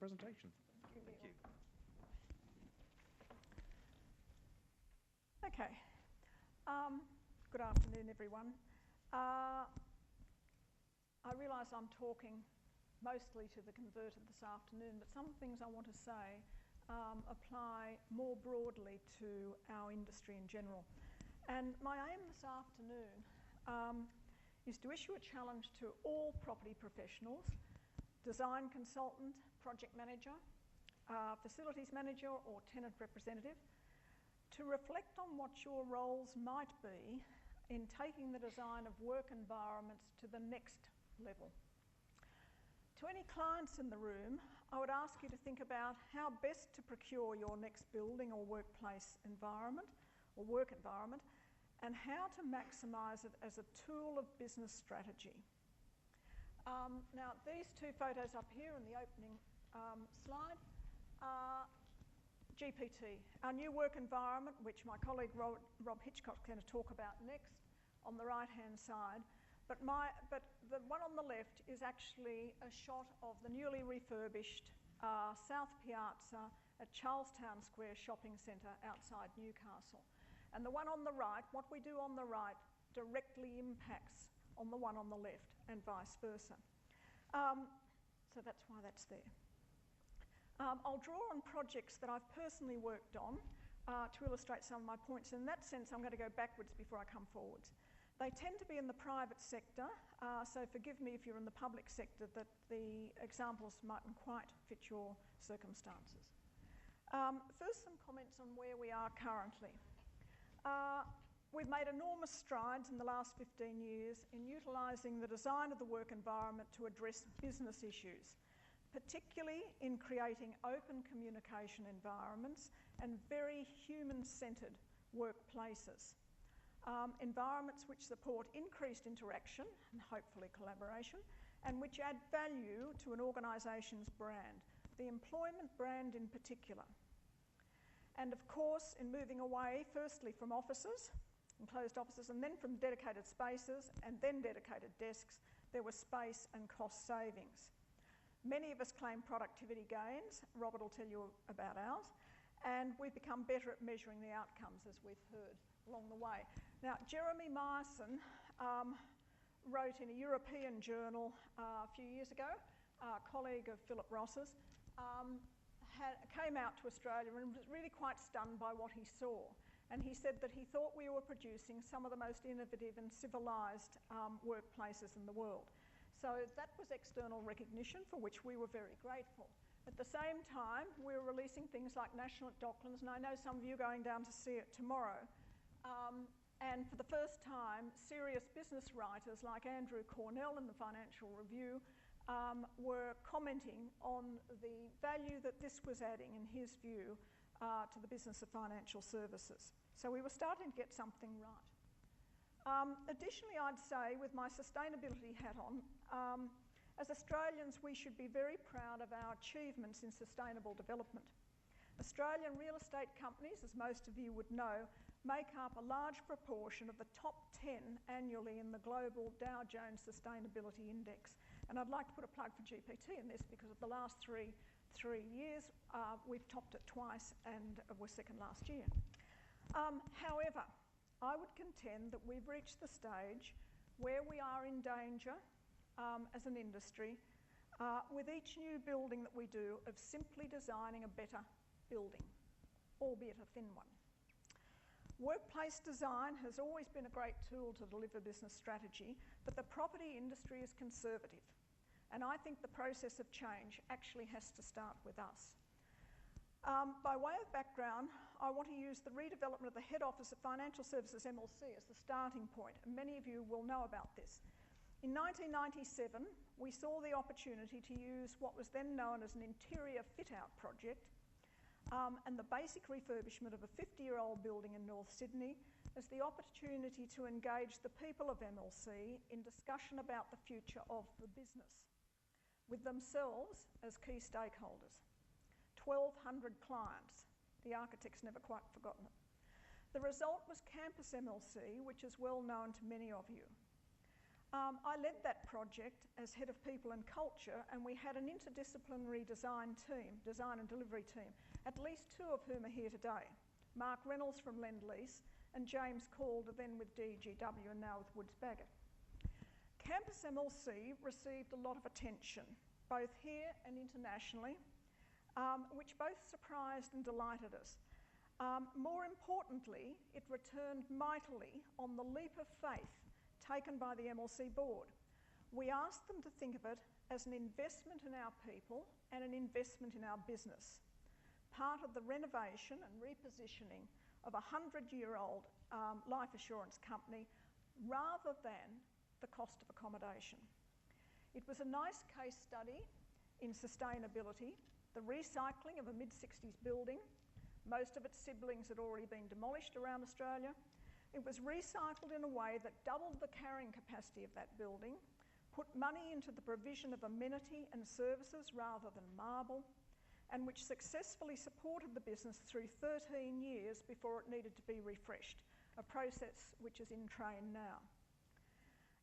presentation. Thank you. Okay. Good afternoon, everyone. I realise I'm talking mostly to the converted this afternoon, but some things I want to say apply more broadly to our industry in general. And my aim this afternoon is to issue a challenge to all property professionals, design consultant, project manager, facilities manager or tenant representative, to reflect on what your roles might be in taking the design of work environments to the next level. To any clients in the room, I would ask you to think about how best to procure your next building or workplace environment or work environment, and how to maximise it as a tool of business strategy. Now, these two photos up here in the opening slide are GPT, our new work environment, which my colleague Rob Hitchcock's going to talk about next on the right-hand side. But the one on the left is actually a shot of the newly refurbished South Piazza at Charlestown Square Shopping Centre outside Newcastle. And the one on the right, what we do on the right, directly impacts on the one on the left and vice versa. So that's why that's there. I'll draw on projects that I've personally worked on to illustrate some of my points. In that sense, I'm going to go backwards before I come forwards. They tend to be in the private sector, so forgive me if you're in the public sector that the examples mightn't quite fit your circumstances. First, some comments on where we are currently. We've made enormous strides in the last 15 years in utilising the design of the work environment to address business issues, particularly in creating open communication environments and very human-centred workplaces. Environments which support increased interaction and hopefully collaboration, and which add value to an organisation's brand, the employment brand in particular. And of course, in moving away firstly from offices, enclosed offices, and then from dedicated spaces and then dedicated desks, there was space and cost savings. Many of us claim productivity gains. Robert will tell you about ours. And we've become better at measuring the outcomes, as we've heard along the way. Now, Jeremy Myerson wrote in a European journal a few years ago, a colleague of Philip Ross's, came out to Australia and was really quite stunned by what he saw. And he said that he thought we were producing some of the most innovative and civilised workplaces in the world. So that was external recognition for which we were very grateful. At the same time, we were releasing things like National at Docklands, and I know some of you are going down to see it tomorrow. And for the first time, serious business writers like Andrew Cornell in the Financial Review were commenting on the value that this was adding, in his view, to the business of financial services. So we were starting to get something right. Additionally, I'd say, with my sustainability hat on, as Australians, we should be very proud of our achievements in sustainable development. Australian real estate companies, as most of you would know, make up a large proportion of the top 10 annually in the global Dow Jones Sustainability Index. And I'd like to put a plug for GPT in this because of the last three years, we've topped it twice and were second last year. However, I would contend that we've reached the stage where we are in danger as an industry with each new building that we do of simply designing a better building, albeit a thin one. Workplace design has always been a great tool to deliver business strategy, but the property industry is conservative. And I think the process of change actually has to start with us. By way of background, I want to use the redevelopment of the head office of Financial Services MLC as the starting point, and many of you will know about this. In 1997, we saw the opportunity to use what was then known as an interior fit-out project and the basic refurbishment of a 50-year-old building in North Sydney as the opportunity to engage the people of MLC in discussion about the future of the business, with themselves as key stakeholders. 1,200 clients. The architect's never quite forgotten it. The result was Campus MLC, which is well known to many of you. I led that project as head of people and culture, and we had an interdisciplinary design and delivery team, at least two of whom are here today. Mark Reynolds from Lend-Lease and James Calder, then with DGW and now with Woods Bagot. Campus MLC received a lot of attention, both here and internationally, which both surprised and delighted us. More importantly, it returned mightily on the leap of faith taken by the MLC board. We asked them to think of it as an investment in our people and an investment in our business, part of the renovation and repositioning of a 100-year-old life assurance company rather than the cost of accommodation. It was a nice case study in sustainability, the recycling of a mid-60s building. Most of its siblings had already been demolished around Australia. It was recycled in a way that doubled the carrying capacity of that building, put money into the provision of amenity and services rather than marble, and which successfully supported the business through 13 years before it needed to be refreshed, a process which is in train now.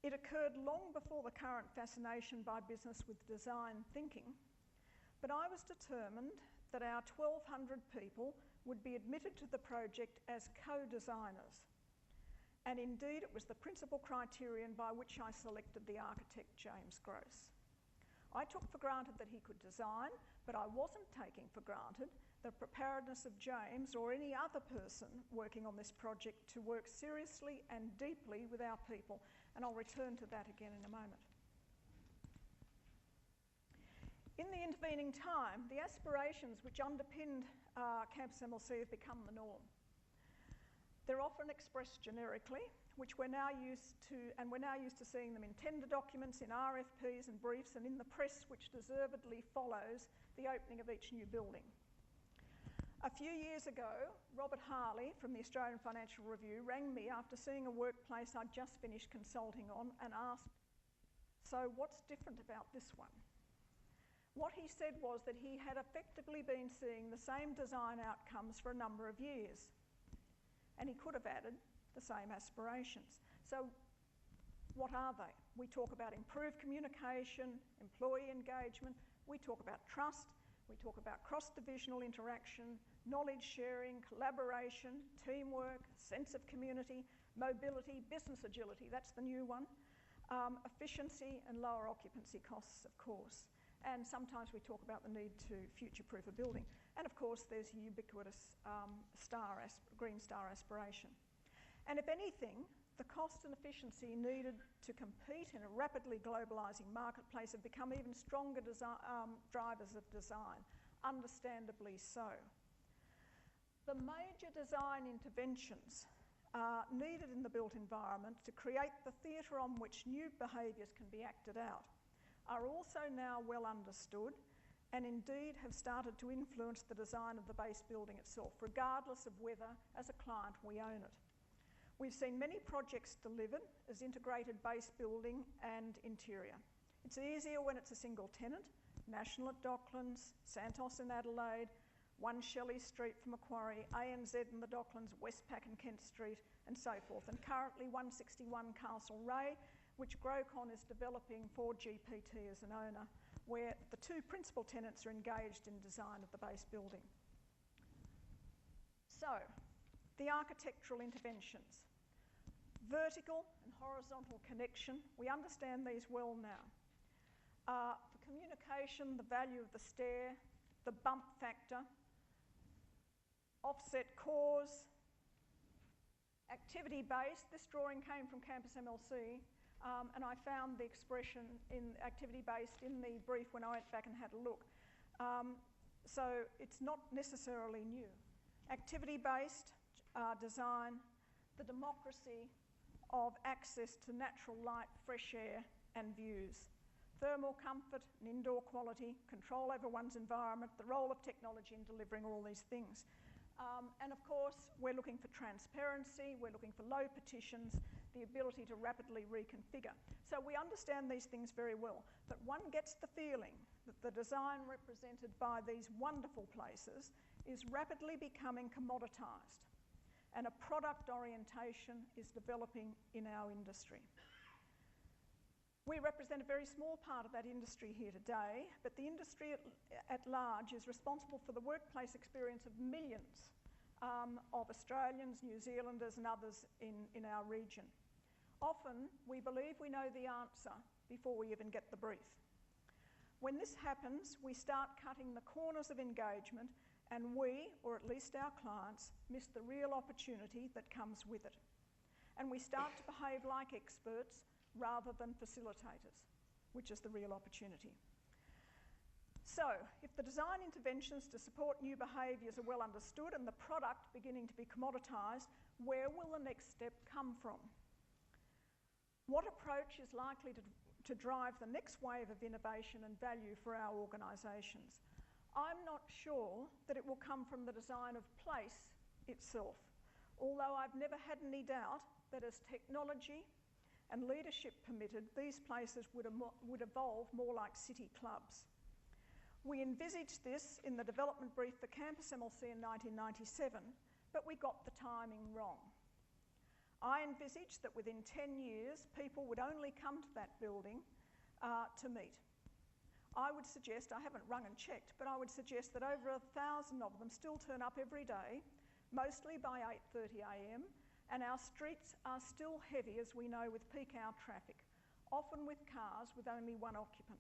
It occurred long before the current fascination by business with design thinking, but I was determined that our 1,200 people would be admitted to the project as co-designers. And indeed, it was the principal criterion by which I selected the architect, James Gross. I took for granted that he could design, but I wasn't taking for granted the preparedness of James or any other person working on this project to work seriously and deeply with our people. And I'll return to that again in a moment. In the intervening time, the aspirations which underpinned Campus MLC have become the norm. They're often expressed generically, which we're now used to, and we're now used to seeing them in tender documents, in RFPs and briefs, and in the press, which deservedly follows the opening of each new building. A few years ago, Robert Harley from the Australian Financial Review rang me after seeing a workplace I'd just finished consulting on and asked, "So what's different about this one?" What he said was that he had effectively been seeing the same design outcomes for a number of years. And he could have added the same aspirations. So what are they? We talk about improved communication, employee engagement, we talk about trust, we talk about cross-divisional interaction, knowledge sharing, collaboration, teamwork, sense of community, mobility, business agility, that's the new one, efficiency and lower occupancy costs, of course. And sometimes we talk about the need to future-proof a building. And of course, there's a ubiquitous green star aspiration. And if anything, the cost and efficiency needed to compete in a rapidly globalising marketplace have become even stronger drivers of design, understandably so. The major design interventions needed in the built environment to create the theatre on which new behaviours can be acted out are also now well understood and indeed have started to influence the design of the base building itself, regardless of whether, as a client, we own it. We've seen many projects delivered as integrated base building and interior. It's easier when it's a single tenant, National at Docklands, Santos in Adelaide, 1 Shelley Street from Macquarie, ANZ in the Docklands, Westpac and Kent Street, and so forth. And currently 161 Castle Ray, which Grocon is developing for GPT as an owner, where the two principal tenants are engaged in design of the base building. So, the architectural interventions. Vertical and horizontal connection, we understand these well now. For communication, the value of the stair, the bump factor, offset cores, activity-based. This drawing came from Campus MLC, and I found the expression in activity-based in the brief when I went back and had a look. So it's not necessarily new. Activity-based design, the democracy of access to natural light, fresh air and views, thermal comfort and indoor quality, control over one's environment, the role of technology in delivering all these things. And of course, we're looking for transparency, we're looking for low partitions, the ability to rapidly reconfigure. So we understand these things very well, but one gets the feeling that the design represented by these wonderful places is rapidly becoming commoditised, and a product orientation is developing in our industry. We represent a very small part of that industry here today, but the industry at large is responsible for the workplace experience of millions of Australians, New Zealanders and others in our region. Often we believe we know the answer before we even get the brief. When this happens, we start cutting the corners of engagement and we, or at least our clients, miss the real opportunity that comes with it. And we start to behave like experts rather than facilitators, which is the real opportunity. So, if the design interventions to support new behaviours are well understood and the product beginning to be commoditised, where will the next step come from? What approach is likely to drive the next wave of innovation and value for our organisations? I'm not sure that it will come from the design of place itself, although I've never had any doubt that as technology and leadership permitted, these places would evolve more like city clubs. We envisaged this in the development brief for Campus MLC in 1997, but we got the timing wrong. I envisaged that within 10 years, people would only come to that building to meet. I would suggest, I haven't rung and checked, but I would suggest that over 1,000 of them still turn up every day, mostly by 8:30 a.m, and our streets are still heavy, as we know, with peak hour traffic, often with cars with only one occupant.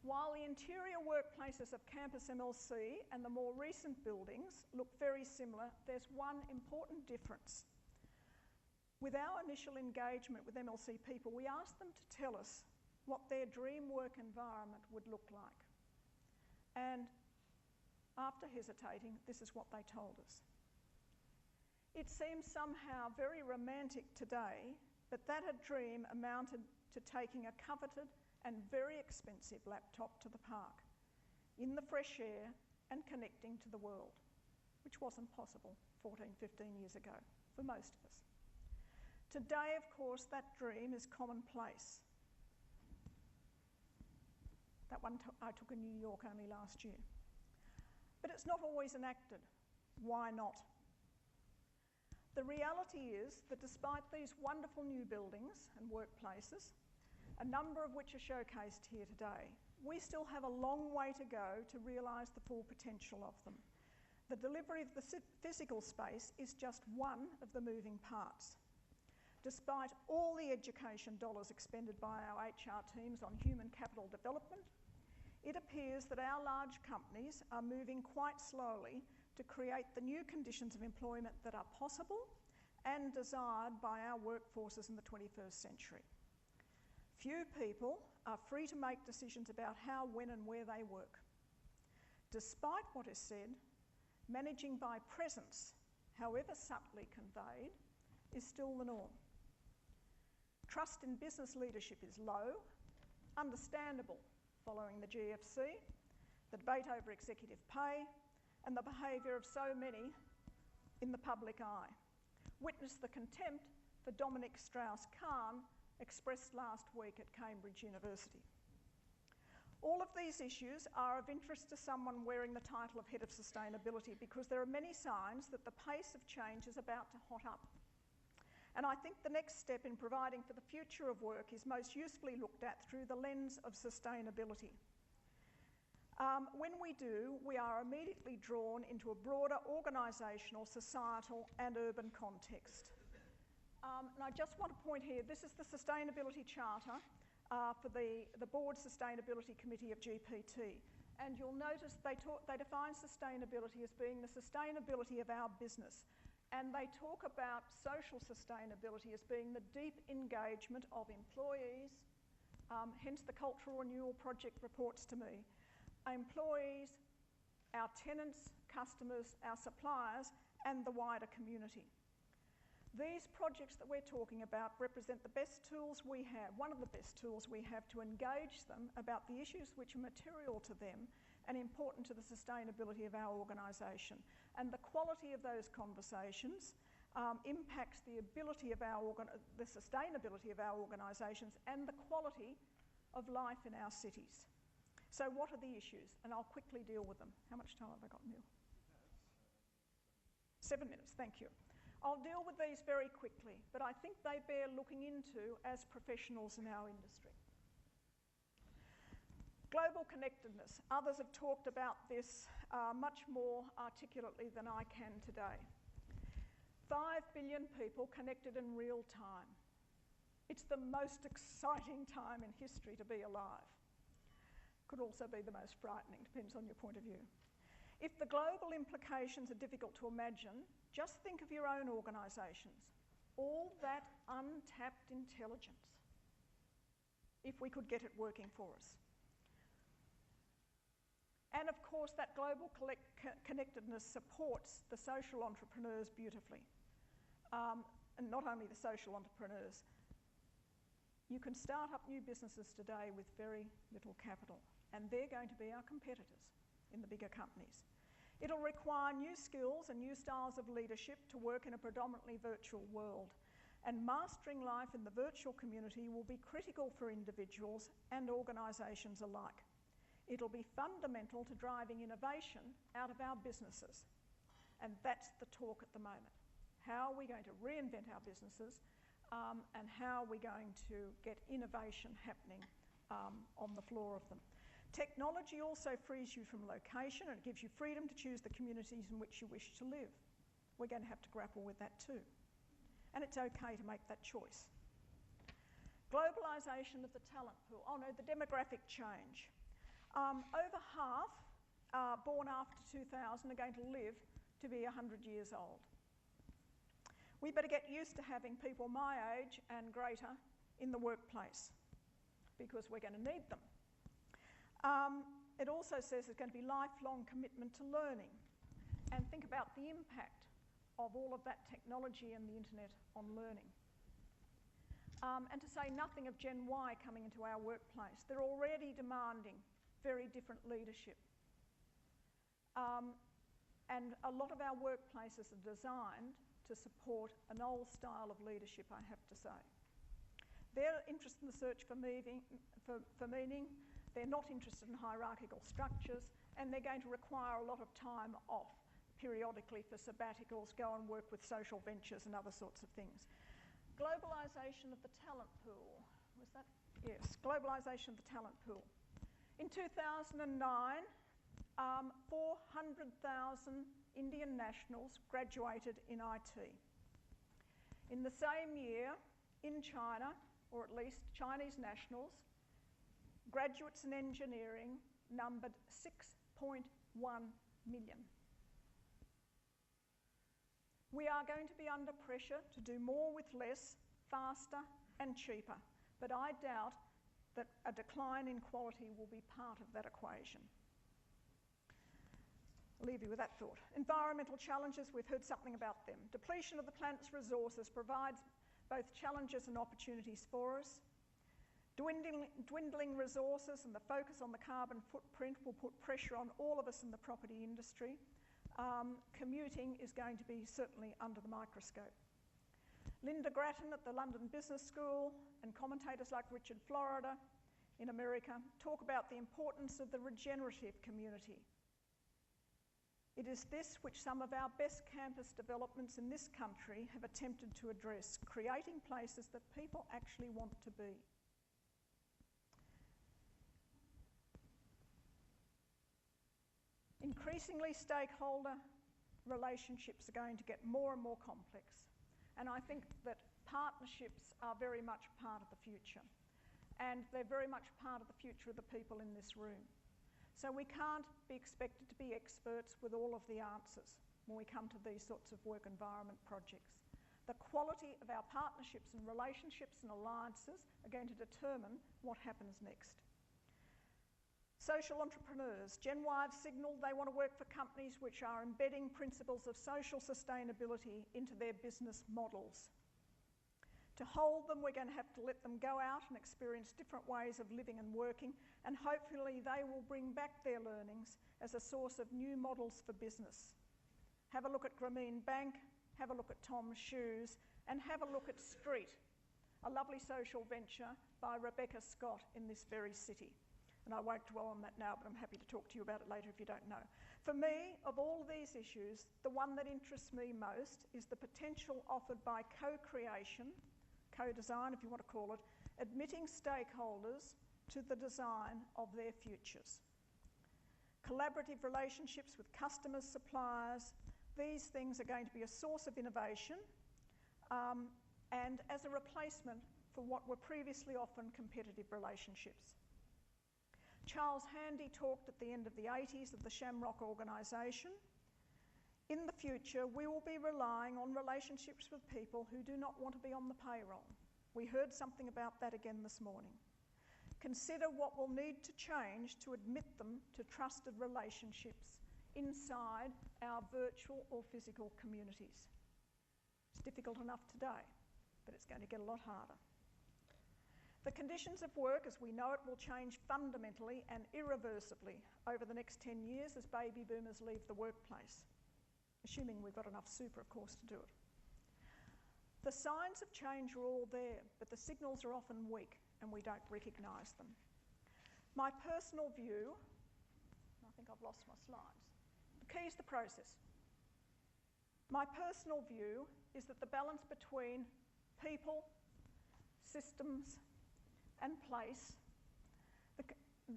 While the interior workplaces of Campus MLC and the more recent buildings look very similar, there's one important difference. With our initial engagement with MLC people, we asked them to tell us what their dream work environment would look like. And after hesitating, this is what they told us. It seems somehow very romantic today, but that a dream amounted to taking a coveted and very expensive laptop to the park, in the fresh air and connecting to the world, which wasn't possible 14, 15 years ago for most of us. Today, of course, that dream is commonplace. That one I took in New York only last year. But it's not always enacted. Why not? The reality is that despite these wonderful new buildings and workplaces, a number of which are showcased here today, we still have a long way to go to realise the full potential of them. The delivery of the physical space is just one of the moving parts. Despite all the education dollars expended by our HR teams on human capital development, it appears that our large companies are moving quite slowly to create the new conditions of employment that are possible and desired by our workforces in the 21st century. Few people are free to make decisions about how, when and where they work. Despite what is said, managing by presence, however subtly conveyed, is still the norm. Trust in business leadership is low, understandable following the GFC, the debate over executive pay, and the behaviour of so many in the public eye. Witness the contempt for Dominic Strauss-Kahn expressed last week at Cambridge University. All of these issues are of interest to someone wearing the title of Head of Sustainability because there are many signs that the pace of change is about to hot up. And I think the next step in providing for the future of work is most usefully looked at through the lens of sustainability. When we do, we are immediately drawn into a broader organisational, societal and urban context. And I just want to point here, this is the Sustainability Charter for the Board Sustainability Committee of GPT. And you'll notice they define sustainability as being the sustainability of our business. And they talk about social sustainability as being the deep engagement of employees, hence the Cultural Renewal Project reports to me, employees, our tenants, customers, our suppliers, and the wider community. These projects that we're talking about represent the best tools we have, one of the best tools we have to engage them about the issues which are material to them and important to the sustainability of our organisation. And the quality of those conversations impacts the ability of the sustainability of our organisations and the quality of life in our cities. So what are the issues? And I'll quickly deal with them. How much time have I got, Neil? 7 minutes, thank you. I'll deal with these very quickly, but I think they bear looking into as professionals in our industry. Global connectedness. Others have talked about this much more articulately than I can today. 5 billion people connected in real time. It's the most exciting time in history to be alive. Could also be the most frightening, depends on your point of view. If the global implications are difficult to imagine, just think of your own organisations. All that untapped intelligence, if we could get it working for us. And of course, that global connectedness supports the social entrepreneurs beautifully. And not only the social entrepreneurs. You can start up new businesses today with very little capital, and they're going to be our competitors in the bigger companies. It'll require new skills and new styles of leadership to work in a predominantly virtual world, and mastering life in the virtual community will be critical for individuals and organisations alike. It'll be fundamental to driving innovation out of our businesses, and that's the talk at the moment. How are we going to reinvent our businesses, and how are we going to get innovation happening on the floor of them? Technology also frees you from location, and it gives you freedom to choose the communities in which you wish to live. We're going to have to grapple with that too. And it's okay to make that choice. Globalisation of the talent pool. Oh no, the demographic change. Over half born after 2000 are going to live to be 100 years old. We better get used to having people my age and greater in the workplace, because we're going to need them. It also says there's going to be lifelong commitment to learning, and think about the impact of all of that technology and the internet on learning. And to say nothing of Gen Y coming into our workplace. They're already demanding very different leadership. And a lot of our workplaces are designed to support an old style of leadership, I have to say. They're interested in the search for meaning. They're not interested in hierarchical structures, and they're going to require a lot of time off periodically for sabbaticals, go and work with social ventures and other sorts of things. Globalisation of the talent pool. Was that? Yes, globalisation of the talent pool. In 2009, 400,000 Indian nationals graduated in IT. In the same year, in China, or at least Chinese nationals, graduates in engineering numbered 6.1 million. We are going to be under pressure to do more with less, faster and cheaper, but I doubt that a decline in quality will be part of that equation. I'll leave you with that thought. Environmental challenges, we've heard something about them. Depletion of the planet's resources provides both challenges and opportunities for us. Dwindling resources and the focus on the carbon footprint will put pressure on all of us in the property industry. Commuting is going to be certainly under the microscope. Linda Grattan at the London Business School and commentators like Richard Florida in America talk about the importance of the regenerative community. It is this which some of our best campus developments in this country have attempted to address, creating places that people actually want to be. Increasingly, stakeholder relationships are going to get more and more complex. And I think that partnerships are very much part of the future. And they're very much part of the future of the people in this room. So we can't be expected to be experts with all of the answers when we come to these sorts of work environment projects. The quality of our partnerships and relationships and alliances are going to determine what happens next. Social entrepreneurs. Gen Y have signalled they want to work for companies which are embedding principles of social sustainability into their business models. To hold them, we're going to have to let them go out and experience different ways of living and working, and hopefully they will bring back their learnings as a source of new models for business. Have a look at Grameen Bank, have a look at Tom's Shoes, and have a look at Street, a lovely social venture by Rebecca Scott in this very city. And I won't dwell on that now, but I'm happy to talk to you about it later if you don't know. For me, of all these issues, the one that interests me most is the potential offered by co-creation, co-design if you want to call it, admitting stakeholders to the design of their futures. Collaborative relationships with customers, suppliers, these things are going to be a source of innovation and as a replacement for what were previously often competitive relationships. Charles Handy talked at the end of the 80s of the Shamrock organisation. In the future, we will be relying on relationships with people who do not want to be on the payroll. We heard something about that again this morning. Consider what will need to change to admit them to trusted relationships inside our virtual or physical communities. It's difficult enough today, but it's going to get a lot harder. The conditions of work, as we know it, will change fundamentally and irreversibly over the next 10 years as baby boomers leave the workplace, assuming we've got enough super, of course, to do it. The signs of change are all there, but the signals are often weak and we don't recognise them. My personal view, I think I've lost my slides, the key is the process. My personal view is that the balance between people, systems, and place,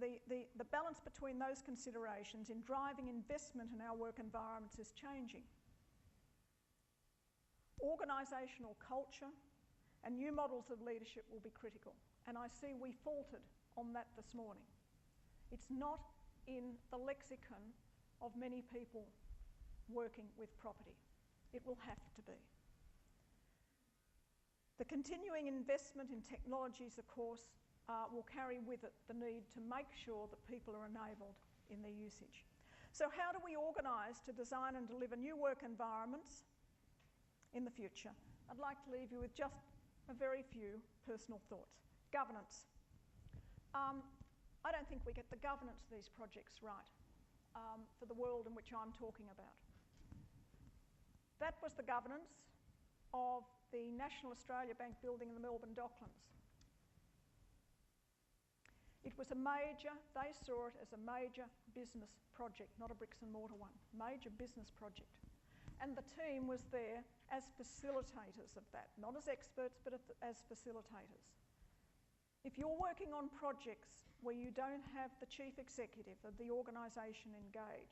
the balance between those considerations in driving investment in our work environments is changing. Organisational culture and new models of leadership will be critical, and I see we faltered on that this morning. It's not in the lexicon of many people working with property. It will have to be. The continuing investment in technologies, of course, will carry with it the need to make sure that people are enabled in their usage. So how do we organise to design and deliver new work environments in the future? I'd like to leave you with just a very few personal thoughts. Governance. I don't think we get the governance of these projects right for the world in which I'm talking about. That was the governance of the National Australia Bank building in the Melbourne Docklands. It was a major, they saw it as a major business project, not a bricks and mortar one, major business project. And the team was there as facilitators of that, not as experts, but as facilitators. If you're working on projects where you don't have the chief executive of the organisation engaged,